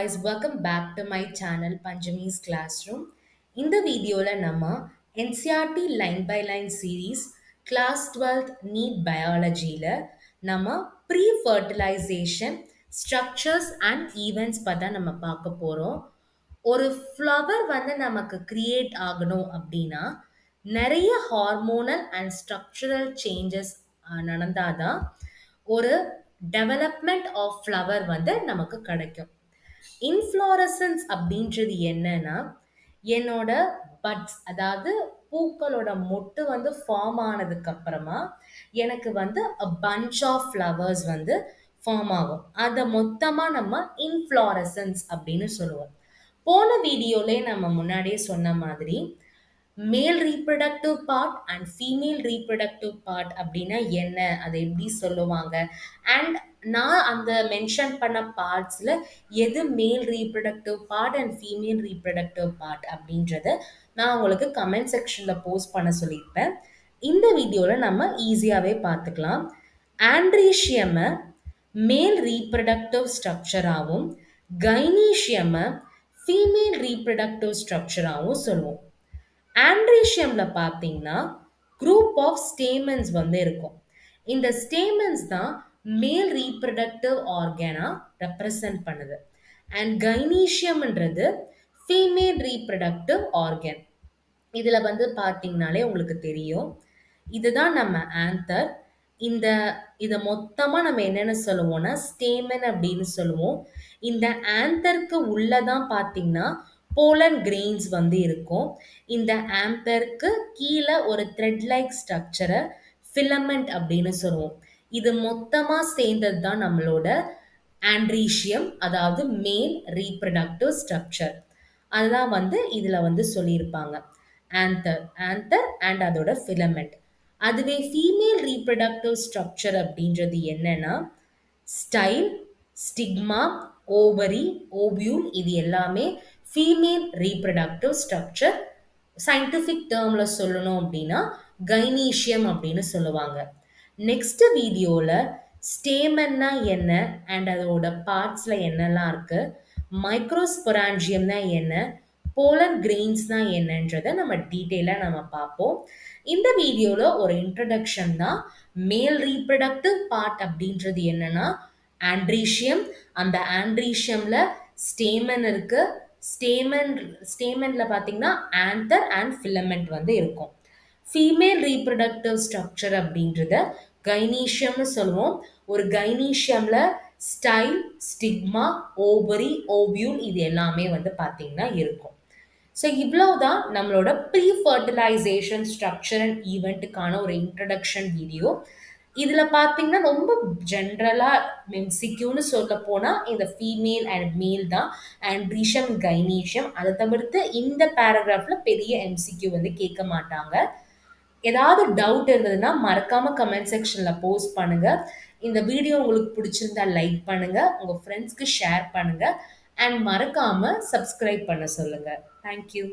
guys, welcome back to my channel Panjami's Classroom. இந்த வீடியோல நம்ம NCERT line by line series class 12th NEET பயாலஜில நம்ம pre fertilisation structures and events பற்றி நம்ம பார்க்க போகிறோம். ஒரு ஃப்ளவர் வந்து நமக்கு கிரியேட் ஆகணும் அப்படின்னா நிறைய ஹார்மோனல் அண்ட் ஸ்ட்ரக்சரல் சேஞ்சஸ் நடந்தாதான் ஒரு டெவலப்மெண்ட் ஆஃப் ஃப்ளவர் வந்து நமக்கு கிடைக்கும். இன்ஃப்ளோரசன்ஸ் அப்படின்றது என்னன்னா என்னோட பட்ஸ் அதாவது பூக்களோட மொட்டு வந்து ஃபார்ம் ஆனதுக்கு அப்புறமா எனக்கு வந்து பஞ்ச் ஆஃப் ஃப்ளவர்ஸ் வந்து ஃபார்ம் ஆகும். அதை மொத்தமா நம்ம இன்ஃப்ளோரசன்ஸ் அப்படின்னு சொல்லுவோம். போன வீடியோலே நம்ம முன்னாடியே சொன்ன மாதிரி மேல் reproductive part and female reproductive part அப்படின்னா என்ன, அதை எப்படி சொல்லுவாங்க, அண்ட் நான் அந்த மென்ஷன் பண்ண பார்ட்ஸில் எது மேல் reproductive part and female reproductive part அப்படின்றத நான் உங்களுக்கு கமெண்ட் செக்ஷனில் போஸ்ட் பண்ண சொல்லியிருப்பேன். இந்த வீடியோவில் நம்ம ஈஸியாகவே பார்த்துக்கலாம். ஆண்ட்ரீஷியமை மேல் ரீப்ரடக்டிவ் ஸ்ட்ரக்சராகவும் கைனீஷியமை ஃபீமேல் ரீப்ரடக்டிவ் ஸ்ட்ரக்சராகவும் சொல்லுவோம். ஆண்ட்ரீஷியம்ல பார்த்தீங்கன்னா குரூப் ஆஃப் ஸ்டேமன்ஸ் வந்து இருக்கும். இந்த ஸ்டேமன்ஸ் தான் மேல் ரீப்ரடக்டிவ் ஆர்கனா ரெப்ரசன்ட் பண்ணுது. அண்ட் கைனீஷியம்ன்றது ஃபீமேல் ரீப்ரடக்டிவ் ஆர்கன். இதில் வந்து பார்த்தீங்கனாலே உங்களுக்கு தெரியும், இதுதான் நம்ம ஆந்தர். இந்த இதை மொத்தமாக நம்ம என்னென்ன சொல்லுவோம்னா ஸ்டேமன் அப்படின்னு சொல்லுவோம். இந்த ஆந்தருக்கு உள்ளதான் பார்த்தீங்கன்னா போலன் கிரெயின்ஸ் வந்து இருக்கும். இந்த ஆம்பருக்கு கீழே ஒரு த்ரெட் லைக் ஸ்ட்ரக்சரை ஃபிலமெண்ட் அப்படின்னு சொல்லுவோம். இது மொத்தமாக சேர்ந்தது தான் நம்மளோட ஆண்ட்ரீஷியம், அதாவது மேல் ரீப்ரடக்டிவ் ஸ்ட்ரக்சர். அதுதான் வந்து இதில் வந்து சொல்லியிருப்பாங்க. ஆந்தர் ஆந்தர் அண்ட் அதோட ஃபிலமெண்ட். அதுவே ஃபீமேல் ரீப்ரடக்டிவ் ஸ்ட்ரக்சர் அப்படின்றது என்னன்னா ஸ்டைல், ஸ்டிக்மா, ஓவரி, ஓவியூல், இது எல்லாமே ஃபீமேல் ரீப்ரடக்டிவ் ஸ்ட்ரக்சர். சயின்டிஃபிக் டேர்மில் சொல்லணும் அப்படின்னா கைனீஷியம் அப்படின்னு சொல்லுவாங்க. நெக்ஸ்ட் வீடியோவில் ஸ்டேமன்னா என்ன அண்ட் அதோட பார்ட்ஸில் என்னெல்லாம் இருக்குது, மைக்ரோஸ்பொராஞ்சியம்னா என்ன, போலன் கிரெயின்ஸ்னா என்னன்றதை நம்ம டீட்டெயிலாக நம்ம பார்ப்போம். இந்த வீடியோவில் ஒரு இன்ட்ரடக்ஷன் தான். மேல் ரீப்ரடக்டிவ் பார்ட் அப்படின்றது என்னன்னா ஆண்ட்ரீஷியம். அந்த ஆண்ட்ரீஷியம்ல ஸ்டேமன் இருக்கு. ஸ்டேமன்ல பார்த்தீங்கன்னா ஆந்தர் அண்ட் ஃபிலமெண்ட் வந்து இருக்கும். ஃபீமேல் ரீப்ரடக்டிவ் ஸ்ட்ரக்சர் அப்படின்றத கைனீஷியம்னு சொல்லுவோம். ஒரு கைனீஷியம்ல ஸ்டைல், ஸ்டிக்மா, ஓவரி, ஓவியூல், இது எல்லாமே வந்து பார்த்தீங்கன்னா இருக்கும். ஸோ இவ்வளவுதான் நம்மளோட ப்ரீ ஃபர்டிலைசேஷன் ஸ்ட்ரக்சர் அண்ட் ஈவெண்ட்டுக்கான ஒரு இன்ட்ரடக்ஷன் வீடியோ. இதில் பார்த்தீங்கன்னா ரொம்ப ஜென்ரலாக எம்சிக்யூன்னு சொல்ல போனால் இந்த ஃபீமேல் அண்ட் மேல் தான் ஆண்ட்ரீஷியம், கைனீஷியம். அதை தவிர்த்து இந்த பேராகிராஃபில் பெரிய எம்சிக்யூ வந்து கேட்க மாட்டாங்க. ஏதாவது டவுட் இருந்ததுன்னா மறக்காம கமெண்ட் செக்ஷன்ல போஸ்ட் பண்ணுங்க. இந்த வீடியோ உங்களுக்கு பிடிச்சிருந்தா லைக் பண்ணுங்க, உங்க ஃப்ரெண்ட்ஸ்க்கு ஷேர் பண்ணுங்க, அண்ட் மறக்காம சப்ஸ்கிரைப் பண்ண சொல்லுங்க. தேங்க்யூ.